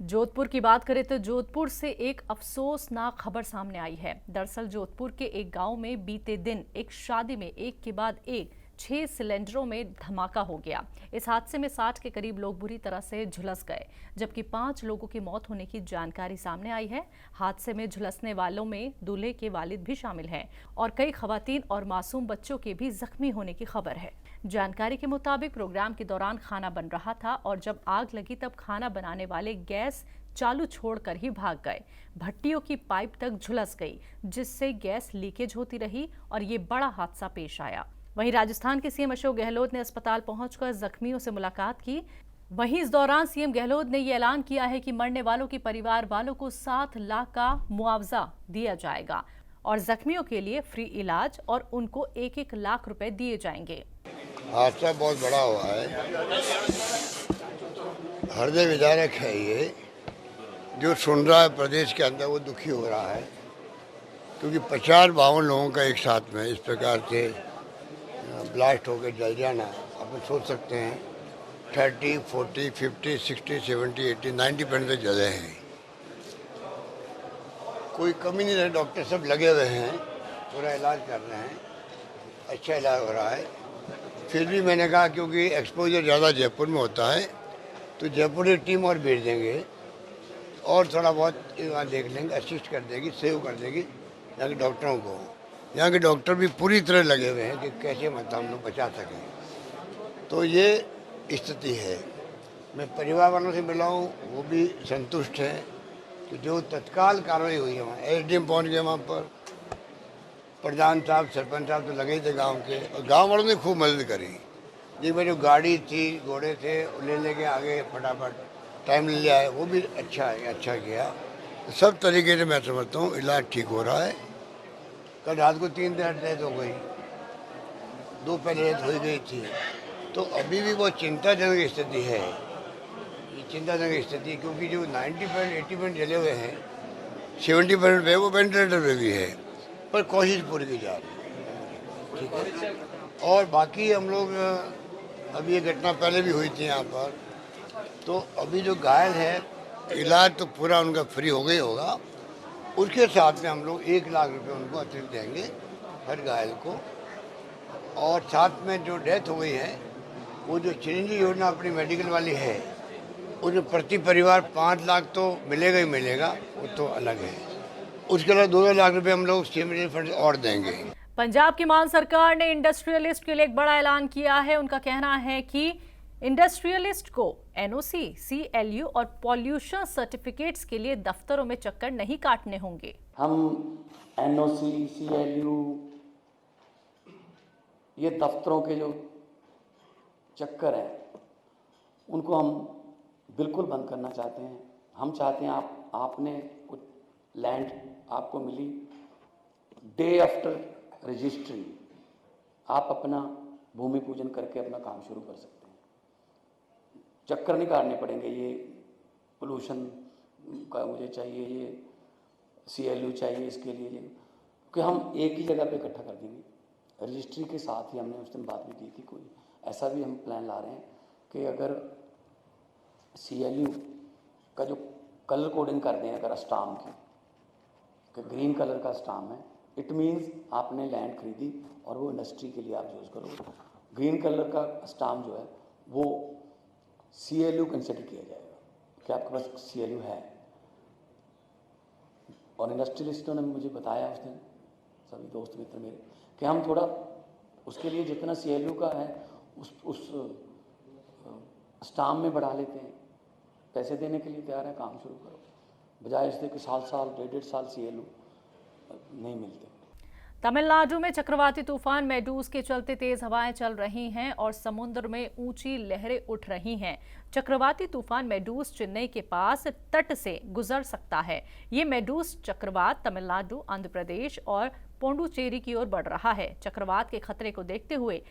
जोधपुर की बात करें तो जोधपुर से एक अफसोसनाक खबर सामने आई है। दरअसल जोधपुर के एक गांव में बीते दिन एक शादी में एक के बाद एक 6 सिलेंडरों में धमाका हो गया। इस हादसे में 60 के करीब लोग बुरी तरह से झुलस गए, जबकि 5 लोगों की मौत होने की जानकारी सामने आई है। हादसे में झुलसने वालों में दूल्हे के वालिद भी शामिल हैं और कई खवातीन और मासूम बच्चों के भी जख्मी होने की खबर है। जानकारी के मुताबिक प्रोग्राम के दौरान खाना बन रहा था और जब आग लगी तब खाना बनाने वाले गैस चालू छोड़कर ही भाग गए। भट्टियों की पाइप तक झुलस गई, जिससे गैस लीकेज होती रही और ये बड़ा हादसा पेश आया। वहीं राजस्थान के सीएम अशोक गहलोत ने अस्पताल पहुंचकर जख्मियों से मुलाकात की। वहीं इस दौरान सीएम गहलोत ने ये ऐलान किया है कि मरने वालों के परिवार वालों को 7 लाख का मुआवजा दिया जाएगा और जख्मियों के लिए फ्री इलाज और उनको 1-1 लाख रुपए दिए जाएंगे। हादसा बहुत बड़ा हुआ है। हृदय विदारक है ये। जो सुन रहा है प्रदेश के अंदर वो दुखी हो रहा है, क्योंकि 50-52 लोगों का एक साथ में इस प्रकार से ब्लास्ट होकर जल जाना, आप सोच सकते हैं 30, 40, 50, 60, 70, 80, 90% तक जले हैं। कोई कमी नहीं रही, डॉक्टर सब लगे हुए हैं, पूरा इलाज कर रहे हैं, अच्छा इलाज हो रहा है। फिर भी मैंने कहा क्योंकि एक्सपोजर ज़्यादा जयपुर में होता है तो जयपुर की टीम और भेज देंगे और थोड़ा बहुत वहाँ देख लेंगे, असिस्ट कर देगी, सेव कर देगी यहाँ के डॉक्टरों को। यहाँ के डॉक्टर भी पूरी तरह लगे हुए हैं कि कैसे मतलब हम लोग बचा सकें। तो ये स्थिति है। मैं परिवार वालों से मिला हूँ, वो भी संतुष्ट हैं कि जो तत्काल कार्रवाई हुई है वहाँ एसडीएम पहुँच गए, वहाँ पर प्रधान साहब, सरपंच साहब तो लगे ही थे गांव के, और गांव वालों ने खूब मदद करी। जिनमें जो गाड़ी थी, घोड़े थे, ले लेके आगे फटाफट टाइम ले लिया है, वो भी अच्छा है, अच्छा किया। तो सब तरीके से मैं समझता हूँ इलाज ठीक हो रहा है। कल रात को 3 डेथ हो गई, 2 पहले डेथ हो गई थी, तो अभी भी वो चिंताजनक स्थिति है। ये चिंताजनक स्थिति है क्योंकि जो 90%, 80% जले हुए हैं, 70% पे वो वेंटिलेटर पे भी है, पर कोशिश पूरी की जा रही है, ठीक है। और बाकी हम लोग अभी ये घटना पहले भी हुई थी यहाँ पर, तो अभी जो घायल है इलाज तो पूरा उनका फ्री हो गई होगा। उसके साथ में हम लोग 1 लाख रुपए उनको अतिरिक्त देंगे हर घायल को। और साथ में जो डेथ हो गई है, वो जो चिरंजीवी योजना अपनी मेडिकल वाली है, उसमें प्रति परिवार 5 लाख तो मिलेगा ही मिलेगा, वो तो अलग है। उसके अलावा 2 लाख रुपए हम लोग सीएम रिलीफ फंड और देंगे। पंजाब की मान सरकार ने इंडस्ट्रियलिस्ट के लिए एक बड़ा ऐलान किया है। उनका कहना है कि इंडस्ट्रियलिस्ट को एनओसी, सीएलयू और पॉल्यूशन सर्टिफिकेट्स के लिए दफ्तरों में चक्कर नहीं काटने होंगे। हम एनओसी, सीएलयू, ये दफ्तरों के जो चक्कर हैं उनको हम बिल्कुल बंद करना चाहते हैं। हम चाहते हैं आपने कुछ लैंड आपको मिली, डे आफ्टर रजिस्ट्री आप अपना भूमि पूजन करके अपना काम शुरू कर सकते हैं। चक्कर नहीं काटने पड़ेंगे, ये पोल्यूशन का मुझे चाहिए, ये सीएलयू चाहिए, इसके लिए ये, क्योंकि हम एक ही जगह पे इकट्ठा कर देंगे। रजिस्ट्री के साथ ही हमने उस दिन बात भी की थी, कोई ऐसा भी हम प्लान ला रहे हैं कि अगर सीएलयू का जो कलर कोडिंग कर दें, अगर स्टाम्प की कि ग्रीन कलर का स्टाम्प है, इट मीन्स आपने लैंड खरीदी और वो इंडस्ट्री के लिए आप यूज़ करो। ग्रीन कलर का स्टाम्प जो है वो सीएलयू कंसिडर किया जाएगा कि आपके पास सीएलयू है। और इंडस्ट्रियलिस्टों ने मुझे बताया उस दिन, सभी दोस्त मित्र मेरे, कि हम थोड़ा उसके लिए जितना सीएलयू का है उस स्टाम्प में बढ़ा लेते हैं, पैसे देने के लिए तैयार है, काम शुरू करो, बजाय इससे कि साल 1.5 साल सीएलयू नहीं मिलते। तमिलनाडु में चक्रवाती तूफान मेडूस के चलते तेज हवाएं चल रही हैं और समुद्र में ऊंची लहरें उठ रही हैं। चक्रवाती तूफान मेडूस चेन्नई के पास तट से गुजर सकता है। ये मेडूस चक्रवात तमिलनाडु, आंध्र प्रदेश और पोंडुचेरी की ओर बढ़ रहा है। चक्रवात के खतरे को देखते हुए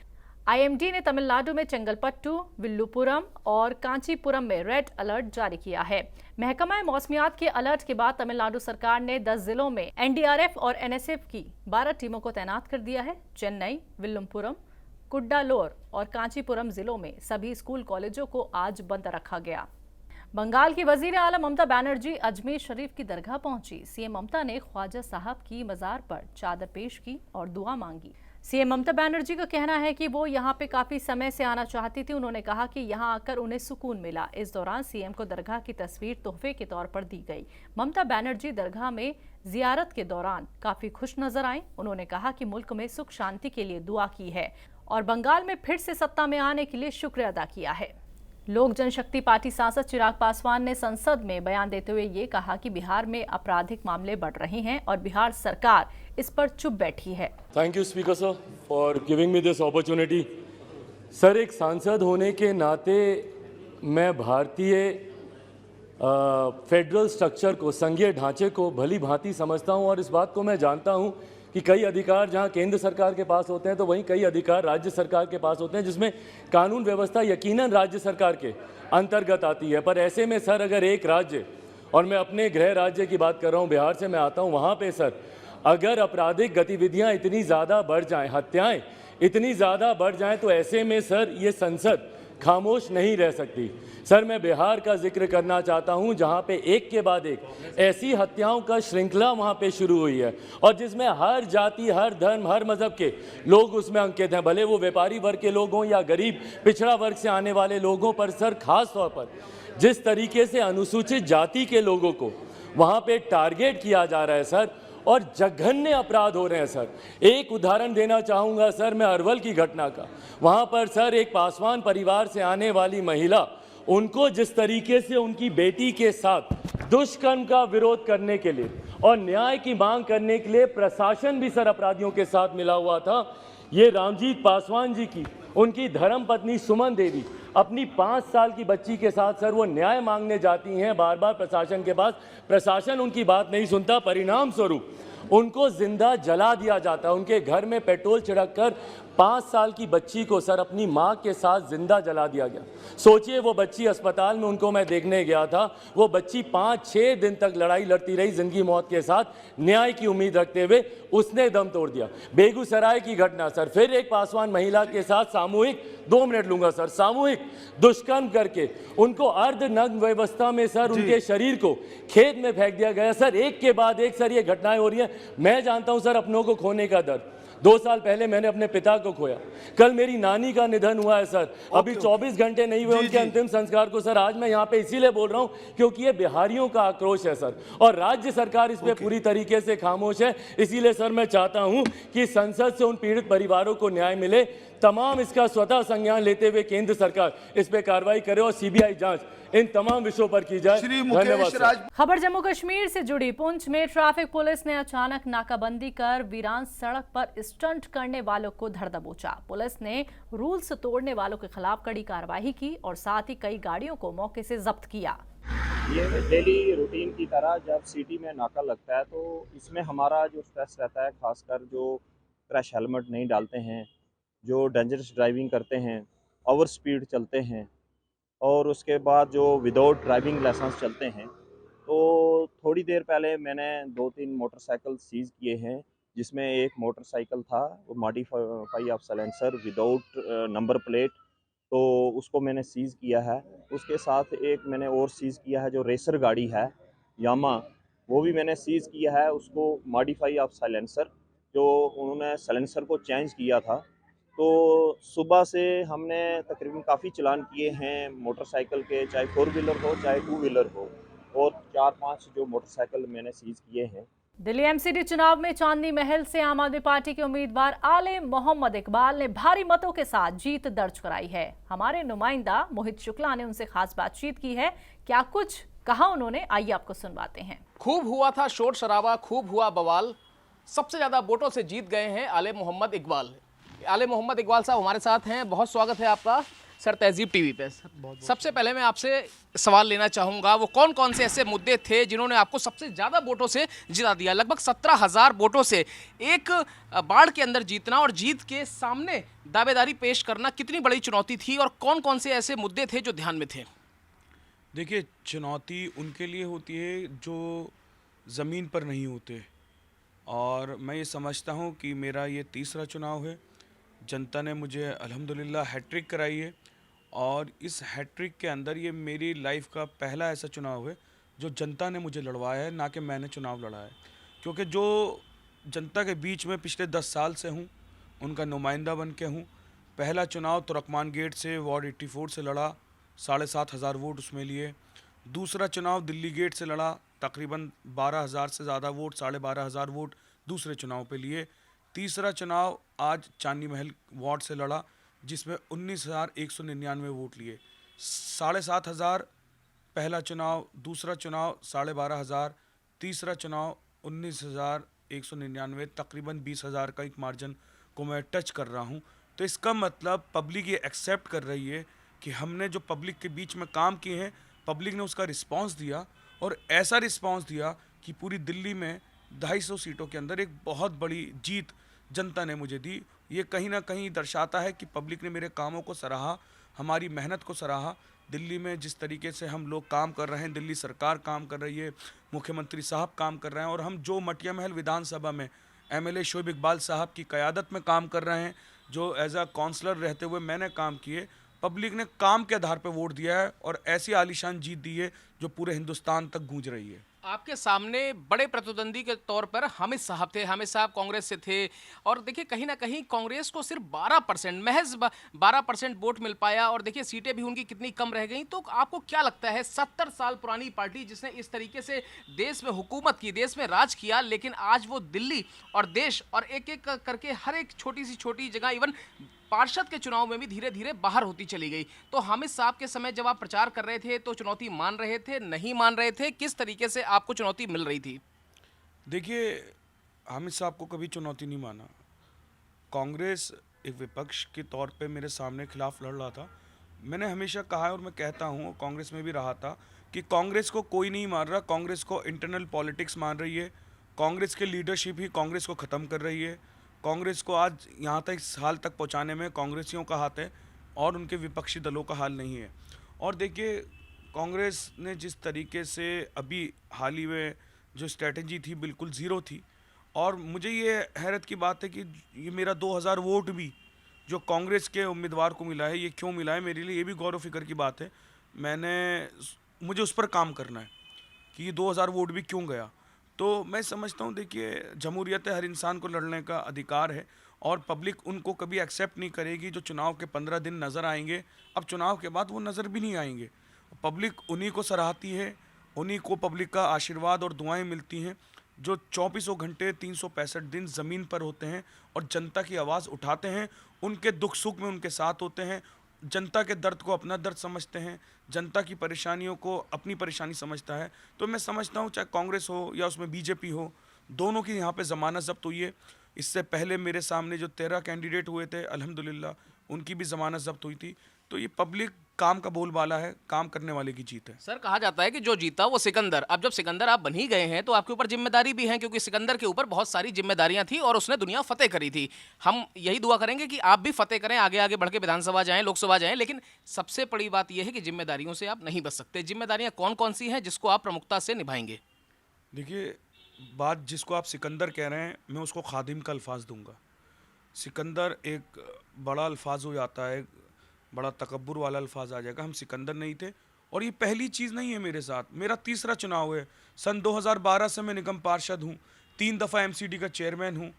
आईएमडी ने तमिलनाडु में चेंगलपट्टू, विल्लुपुरम और कांचीपुरम में रेड अलर्ट जारी किया है। महकमा मौसमियात के अलर्ट के बाद तमिलनाडु सरकार ने 10 जिलों में एनडीआरएफ और एनएसएफ की 12 टीमों को तैनात कर दिया है। चेन्नई, विल्लुपुरम, कुड्डालोर और कांचीपुरम जिलों में सभी स्कूल कॉलेजों को आज बंद रखा गया। बंगाल की वजीर आला ममता बनर्जी अजमेर शरीफ की दरगाह पहुंची। सीएम ममता ने ख्वाजा साहब की मजार पर चादर पेश की और दुआ मांगी। सीएम ममता बनर्जी का कहना है कि वो यहां पे काफी समय से आना चाहती थी। उन्होंने कहा कि यहां आकर उन्हें सुकून मिला। इस दौरान सीएम को दरगाह की तस्वीर तोहफे के तौर पर दी गई। ममता बनर्जी दरगाह में जियारत के दौरान काफी खुश नजर आए। उन्होंने कहा कि मुल्क में सुख शांति के लिए दुआ की है और बंगाल में फिर से सत्ता में आने के लिए शुक्रिया अदा किया है। लोक जनशक्ति पार्टी सांसद चिराग पासवान ने संसद में बयान देते हुए ये कहा कि बिहार में आपराधिक मामले बढ़ रहे हैं और बिहार सरकार इस पर चुप बैठी है। Thank you speaker sir for giving me this opportunity. Sir, एक सांसद होने के नाते मैं भारतीय फेडरल स्ट्रक्चर को, संघीय ढांचे को भली भांति समझता हूं और इस बात को मैं जानता हूं कि कई अधिकार जहां केंद्र सरकार के पास होते हैं तो वहीं कई अधिकार राज्य सरकार के पास होते हैं, जिसमें कानून व्यवस्था यकीनन राज्य सरकार के अंतर्गत आती है। पर ऐसे में सर, अगर एक राज्य, और मैं अपने गृह राज्य की बात कर रहा हूं, बिहार से मैं आता हूं, वहाँ पे सर अगर आपराधिक गतिविधियाँ इतनी ज़्यादा बढ़ जाएँ, हत्याएँ इतनी ज़्यादा बढ़ जाएँ, तो ऐसे में सर ये संसद खामोश नहीं रह सकती। सर, मैं बिहार का जिक्र करना चाहता हूं जहां पे एक के बाद एक ऐसी हत्याओं का श्रृंखला वहां पे शुरू हुई है और जिसमें हर जाति, हर धर्म, हर मजहब के लोग उसमें अंकित हैं, भले वो व्यापारी वर्ग के लोग हों या गरीब पिछड़ा वर्ग से आने वाले लोगों पर सर खास तौर पर जिस तरीके से अनुसूचित जाति के लोगों को वहां पे टारगेट किया जा रहा है सर, और जघन्य अपराध हो रहे हैं सर। एक उदाहरण देना चाहूँगा सर मैं अरवल की घटना का। वहाँ पर सर एक पासवान परिवार से आने वाली महिला, उनको जिस तरीके से उनकी बेटी के साथ दुष्कर्म का विरोध करने के लिए और न्याय की मांग करने के लिए प्रशासन भी सर अपराधियों के साथ मिला हुआ था। ये रामजीत पासवान जी की उनकी धर्मपत्नी सुमन देवी अपनी 5 साल की बच्ची के साथ सर वो न्याय मांगने जाती हैं बार बार प्रशासन के पास। प्रशासन उनकी बात नहीं सुनता, परिणाम स्वरूप उनको जिंदा जला दिया जाता है। उनके घर में पेट्रोल छिड़क कर 5 साल की बच्ची को सर अपनी मां के साथ जिंदा जला दिया गया। सोचिए, वो बच्ची अस्पताल में, उनको मैं देखने गया था, वो बच्ची 5-6 दिन तक लड़ाई लड़ती रही जिंदगी मौत के साथ, न्याय की उम्मीद रखते हुए उसने दम तोड़ दिया। बेगूसराय की घटना सर, फिर एक पासवान महिला के साथ सामूहिक, 2 मिनट लूंगा सर, सामूहिक दुष्कर्म करके उनको अर्धनग्न व्यवस्था में सर उनके शरीर को खेत में फेंक दिया गया। सर, एक के बाद एक सर ये घटनाएं हो रही हैं। मैं जानता हूं सर अपनों को खोने का दर्द। 2 साल पहले मैंने अपने पिता को खोया, कल मेरी नानी का निधन हुआ है सर, अभी 24 घंटे नहीं हुए उनके अंतिम संस्कार को। सर, आज मैं यहाँ पे इसीलिए बोल रहा हूँ क्योंकि ये बिहारियों का आक्रोश है सर, और राज्य सरकार इस पे पूरी तरीके से खामोश है। इसीलिए सर मैं चाहता हूँ कि संसद से उन पीड़ित परिवारों को न्याय मिले। तमाम इसका स्वतः संज्ञान लेते हुए केंद्र सरकार इस पे कार्रवाई करे और सीबीआई जांच इन तमाम विषयों पर की जाए। धन्यवाद। खबर जम्मू कश्मीर से जुड़ी। पुंछ में ट्रैफिक पुलिस ने अचानक नाकाबंदी कर वीरान सड़क पर स्टंट करने वालों को धर दबोचा। पुलिस ने रूल्स तोड़ने वालों के खिलाफ कड़ी कार्रवाई की और साथ ही कई गाड़ियों को मौके से जब्त किया। ये डेली रूटीन की तरह जब सिटी में नाका लगता है तो इसमें हमारा जो स्ट्रेस रहता है, खासकर जो क्रैश हेलमेट नहीं डालते हैं, जो डेंजरस ड्राइविंग करते हैं, ओवर स्पीड चलते हैं और उसके बाद जो विदाउट ड्राइविंग लाइसेंस चलते हैं। तो थोड़ी देर पहले मैंने 2-3 मोटरसाइकिल सीज़ किए हैं, जिसमें एक मोटरसाइकिल था वो modify of silencer without number plate, तो उसको मैंने सीज़ किया है। उसके साथ एक मैंने और सीज़ किया है जो रेसर गाड़ी है यामा, वो भी मैंने सीज़ किया है, उसको मॉडिफाई ऑफ साइलेंसर, जो उन्होंने साइलेंसर को चेंज किया था। तो सुबह से हमने तकरीबन काफ़ी चालान किए हैं मोटरसाइकिल के, चाहे 4 व्हीलर हो चाहे 2 व्हीलर हो, और 4-5 जो मोटरसाइकिल मैंने सीज़ किए हैं। दिल्ली एमसीडी चुनाव में चांदनी महल से आम आदमी पार्टी के उम्मीदवार आले मोहम्मद इकबाल ने भारी मतों के साथ जीत दर्ज कराई है। हमारे नुमाइंदा मोहित शुक्ला ने उनसे खास बातचीत की है। क्या कुछ कहा उन्होंने, आइए आपको सुनवाते हैं। खूब हुआ था शोर शराबा, खूब हुआ बवाल, सबसे ज्यादा वोटों से जीत गए हैं आले मोहम्मद इकबाल। आले मोहम्मद इकबाल साहब हमारे साथ हैं, बहुत स्वागत है आपका सर तहजीब टीवी पे। सबसे पहले मैं आपसे सवाल लेना चाहूँगा, वो कौन कौन से ऐसे मुद्दे थे जिन्होंने आपको सबसे ज़्यादा वोटों से जिता दिया? लगभग 17,000 वोटों से एक बाढ़ के अंदर जीतना और जीत के सामने दावेदारी पेश करना कितनी बड़ी चुनौती थी, और कौन कौन से ऐसे मुद्दे थे जो ध्यान में थे? देखिए, चुनौती उनके लिए होती है जो ज़मीन पर नहीं होते, और मैं ये समझता हूँ कि मेरा ये तीसरा चुनाव है। जनता ने मुझे अल्हम्दुलिल्लाह हैट्रिक कराई है और इस हैट्रिक के अंदर ये मेरी लाइफ का पहला ऐसा चुनाव है जो जनता ने मुझे लड़वाया है, ना कि मैंने चुनाव लड़ा है। क्योंकि जो जनता के बीच में पिछले 10 साल से हूँ, उनका नुमाइंदा बन के हूँ। पहला चुनाव तुर्कमान गेट से वार्ड 84 से लड़ा, 7,500 वोट उसमें लिए। दूसरा चुनाव दिल्ली गेट से लड़ा, तकरीबन 12,000 से ज़्यादा वोट, 12,500 वोट दूसरे चुनाव पे लिए। तीसरा चुनाव आज चांदनी महल वार्ड से लड़ा, जिसमें 19,199 वोट लिए। 7,500 पहला चुनाव, दूसरा चुनाव 12,500, तीसरा चुनाव 19,199, तकरीबन 20,000 का एक मार्जिन को मैं टच कर रहा हूँ। तो इसका मतलब पब्लिक ये एक्सेप्ट कर रही है कि हमने जो पब्लिक के बीच में काम किए हैं, पब्लिक ने उसका रिस्पांस दिया, और ऐसा रिस्पांस दिया कि पूरी दिल्ली में 250 सीटों के अंदर एक बहुत बड़ी जीत जनता ने मुझे दी। ये कहीं ना कहीं दर्शाता है कि पब्लिक ने मेरे कामों को सराहा, हमारी मेहनत को सराहा। दिल्ली में जिस तरीके से हम लोग काम कर रहे हैं, दिल्ली सरकार काम कर रही है, मुख्यमंत्री साहब काम कर रहे हैं, और हम जो मटिया महल विधानसभा में एमएलए शोएब इकबाल साहब की क़यादत में काम कर रहे हैं, जो एज अ काउंसलर रहते हुए मैंने काम किए, पब्लिक ने काम के आधार पर वोट दिया है और ऐसी आलीशान जीत दी है जो पूरे हिंदुस्तान तक गूंज रही है। आपके सामने बड़े प्रतिद्वंदी के तौर पर हामिद साहब थे। हामिद साहब कांग्रेस से थे, और देखिए कहीं ना कहीं कांग्रेस को सिर्फ 12%, महज 12% वोट मिल पाया, और देखिए सीटें भी उनकी कितनी कम रह गई। तो आपको क्या लगता है, 70 साल पुरानी पार्टी जिसने इस तरीके से देश में हुकूमत की, देश में राज किया, लेकिन आज वो दिल्ली और देश और एक एक करके हर एक छोटी सी छोटी जगह, इवन पार्षद के चुनाव में भी धीरे धीरे बाहर होती चली गई। तो हामिद साहब के समय जब आप प्रचार कर रहे थे तो चुनौती मान रहे थे, नहीं मान रहे थे, किस तरीके से आपको चुनौती मिल रही थी? देखिए, हामिद साहब को कभी चुनौती नहीं माना। कांग्रेस एक विपक्ष के तौर पे मेरे सामने खिलाफ लड़ रहा था। मैंने हमेशा कहा है और मैं कहता हूँ, कांग्रेस में भी रहा था, कि कांग्रेस को कोई नहीं मार रहा, कांग्रेस को इंटरनल पॉलिटिक्स मान रही है। कांग्रेस के लीडरशिप ही कांग्रेस को ख़त्म कर रही है। कांग्रेस को आज यहाँ तक, इस हाल तक पहुँचाने में कांग्रेसियों का हाथ है और उनके विपक्षी दलों का हाल नहीं है। और देखिए, कांग्रेस ने जिस तरीके से अभी हाल ही में जो स्ट्रेटजी थी, बिल्कुल ज़ीरो थी। और मुझे ये हैरत की बात है कि ये मेरा 2,000 वोट भी जो कांग्रेस के उम्मीदवार को मिला है, ये क्यों मिला है, मेरे लिए ये भी गौर व फिक्र की बात है। मुझे उस पर काम करना है कि ये 2,000 वोट भी क्यों गया। तो मैं समझता हूँ, देखिए, जमहूरियत है, हर इंसान को लड़ने का अधिकार है, और पब्लिक उनको कभी एक्सेप्ट नहीं करेगी जो चुनाव के 15 दिन नज़र आएंगे। अब चुनाव के बाद वो नज़र भी नहीं आएंगे। पब्लिक उन्हीं को सराहती है, उन्हीं को पब्लिक का आशीर्वाद और दुआएं मिलती हैं, जो 24 घंटे 365 दिन ज़मीन पर होते हैं और जनता की आवाज़ उठाते हैं, उनके दुख सुख में उनके साथ होते हैं, जनता के दर्द को अपना दर्द समझते हैं, जनता की परेशानियों को अपनी परेशानी समझता है। तो मैं समझता हूँ, चाहे कांग्रेस हो या उसमें बीजेपी हो, दोनों की यहाँ पे ज़मानत ज़ब्त हुई है। इससे पहले मेरे सामने जो 13 कैंडिडेट हुए थे, अल्हम्दुलिल्लाह उनकी भी ज़मानत ज़ब्त हुई थी। तो ये पब्लिक काम का बोलबाला है, काम करने वाले की जीत है। सर, कहा जाता है कि जो जीता वो सिकंदर। अब जब सिकंदर आप बन ही गए हैं तो आपके ऊपर जिम्मेदारी भी है, क्योंकि सिकंदर के ऊपर बहुत सारी जिम्मेदारियां थी और उसने दुनिया फतेह करी थी। हम यही दुआ करेंगे कि आप भी फतेह करें, आगे आगे बढ़ के विधानसभा जाएं, लोकसभा जाएं। लेकिन सबसे बड़ी बात यह है कि जिम्मेदारियों से आप नहीं बच सकते। जिम्मेदारियां कौन कौन सी हैं जिसको आप प्रमुखता से निभाएंगे? देखिए, बात जिसको आप सिकंदर कह रहे हैं, मैं उसको खादिम का अल्फाज दूंगा। सिकंदर एक बड़ा अल्फाज हो जाता है, बड़ा तकब्बुर वाला अल्फाज आ जाएगा। हम सिकंदर नहीं थे, और ये पहली चीज़ नहीं है मेरे साथ। मेरा तीसरा चुनाव है। सन 2012 से मैं निगम पार्षद हूँ, 3 दफ़ा एमसीडी का चेयरमैन हूँ।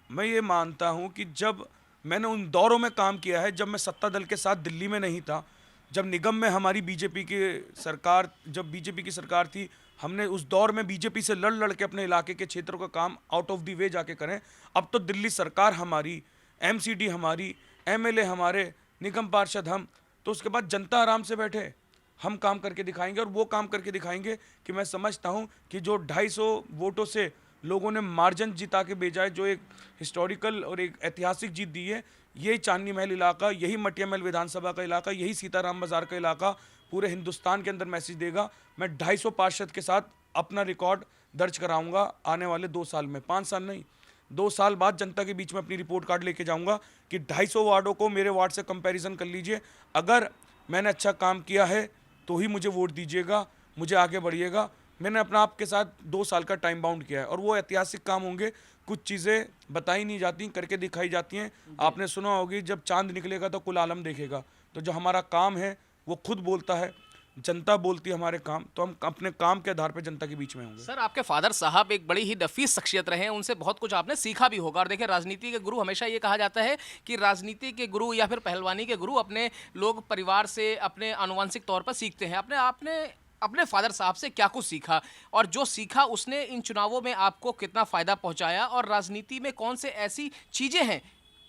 मैं ये मानता हूँ कि जब मैंने उन दौरों में काम किया है, जब मैं सत्ता दल के साथ दिल्ली में नहीं था, जब निगम में हमारी बीजेपी की सरकार थी, हमने उस दौर में बीजेपी से लड़ लड़ के अपने इलाके के क्षेत्रों का काम आउट ऑफ द वे जाके करें। अब तो दिल्ली सरकार हमारी, एमसीडी हमारी, एमएलए हमारे, निगम पार्षद हम, तो उसके बाद जनता आराम से बैठे, हम काम करके दिखाएंगे। और वो काम करके दिखाएंगे कि मैं समझता हूँ कि जो 250 वोटों से लोगों ने मार्जिन जिता के भेजा है, जो एक हिस्टोरिकल और एक ऐतिहासिक जीत दी है, यही चांदनी महल इलाका, यही मटिया महल विधानसभा का इलाका, यही सीताराम बाजार का इलाका पूरे हिंदुस्तान के अंदर मैसेज देगा। मैं 250 पार्षद के साथ अपना रिकॉर्ड दर्ज कराऊंगा आने वाले 2 साल में, 5 साल नहीं, 2 साल बाद जनता के बीच में अपनी रिपोर्ट कार्ड लेके जाऊंगा कि 250 वार्डों को मेरे वार्ड से कंपैरिजन कर लीजिए। अगर मैंने अच्छा काम किया है तो ही मुझे वोट दीजिएगा, मुझे आगे बढ़िएगा। मैंने अपना आपके साथ 2 साल का टाइम बाउंड किया है, और वो ऐतिहासिक काम होंगे। कुछ चीज़ें बताई नहीं जाती, करके दिखाई जाती हैं। आपने सुना होगी, जब चांद निकलेगा तो कुल आलम देखेगा। तो जो हमारा काम है वो खुद बोलता है, जनता बोलती है हमारे काम, तो हम अपने काम के आधार पर जनता के बीच में होंगे। सर, आपके फादर साहब एक बड़ी ही नफीस शख्सियत रहे हैं, उनसे बहुत कुछ आपने सीखा भी होगा। और देखिए, राजनीति के गुरु, हमेशा ये कहा जाता है कि राजनीति के गुरु या फिर पहलवानी के गुरु अपने लोग परिवार से, अपने आनुवंशिक तौर पर सीखते हैं। आपने अपने फादर साहब से क्या कुछ सीखा, और जो सीखा उसने इन चुनावों में आपको कितना फ़ायदा पहुँचाया, और राजनीति में कौन से ऐसी चीज़ें हैं,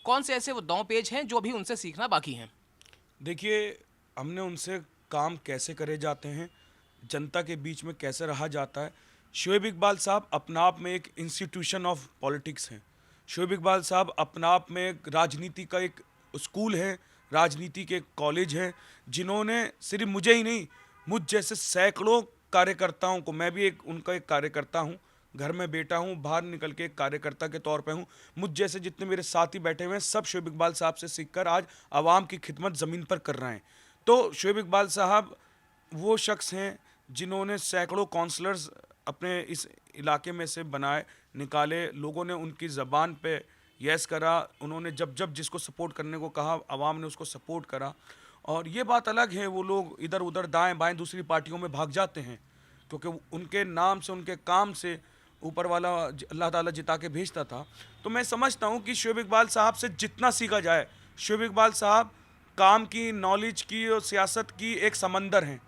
कौन से ऐसे वो दांव पेच हैं जो अभी उनसे सीखना बाकी हैं? देखिए, हमने उनसे काम कैसे करे जाते हैं, जनता के बीच में कैसे रहा जाता है। शोएब इकबाल साहब अपना आप में एक इंस्टीट्यूशन ऑफ पॉलिटिक्स हैं। शोएब इकबाल साहब अपना आप में एक राजनीति का एक स्कूल है, राजनीति के कॉलेज हैं, जिन्होंने सिर्फ मुझे ही नहीं, मुझ जैसे सैकड़ों कार्यकर्ताओं को, मैं भी उनका एक कार्यकर्ता हूँ, घर में बेटा हूँ, बाहर निकल के एक कार्यकर्ता के तौर पे हूँ, मुझ जैसे जितने मेरे साथी बैठे हुए हैं, सब शोएब इकबाल साहब से सीखकर आज आवाम की खिदमत ज़मीन पर कर रहे हैं। तो शोएब इकबाल साहब वो शख्स हैं जिन्होंने सैकड़ों काउंसलर्स अपने इस इलाके में से बनाए, निकाले, लोगों ने उनकी ज़बान पे यस करा, उन्होंने जब जब जिसको सपोर्ट करने को कहा, आवाम ने उसको सपोर्ट करा। और ये बात अलग है, वो लोग इधर उधर दाएं बाएं दूसरी पार्टियों में भाग जाते हैं, क्योंकि उनके नाम से, उनके काम से ऊपर वाला अल्लाह ताला जिता के भेजता था। तो मैं समझता हूँ कि शोएब इकबाल साहब से जितना सीखा जाए, शोएब इकबाल साहब काम की, नॉलेज की और सियासत की एक समंदर हैं,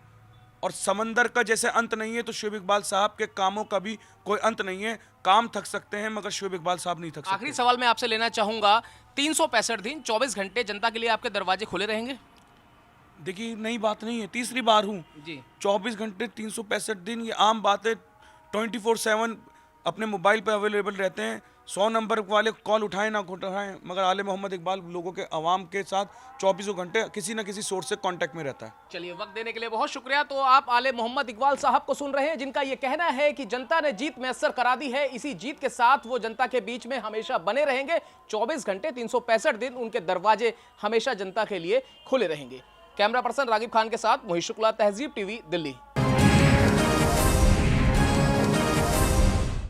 और समंदर का जैसे अंत नहीं है, तो शोएब इकबाल साहब के कामों का भी कोई अंत नहीं है। काम थक सकते हैं मगर शोएब इकबाल साहब नहीं थक सकते। आखिरी सवाल मैं आपसे लेना चाहूँगा, 365 दिन 24 घंटे जनता के लिए आपके दरवाजे खुले रहेंगे? देखिए, नई बात नहीं है, तीसरी बार हूँ जी। 24 घंटे 365 दिन ये आम बात है। 24/7 अपने मोबाइल पे अवेलेबल रहते हैं। 100 नंबर वाले कॉल उठाएं ना उठाएं, मगर आले मोहम्मद इकबाल लोगों के, आवाम के साथ 24 घंटे किसी न किसी सोर्स से कांटेक्ट में रहता है। चलिए, वक्त देने के लिए बहुत शुक्रिया। तो आप आले मोहम्मद इकबाल साहब को सुन रहे हैं, जिनका ये कहना है कि जनता ने जीत मैसर करा दी है, इसी जीत के साथ वो जनता के बीच में हमेशा बने रहेंगे। 24 घंटे 365 दिन उनके दरवाजे हमेशा जनता के लिए खुले रहेंगे। कैमरा पर्सन रागिब खान के साथ मोहित शुक्ला, तहजीब टीवी, दिल्ली।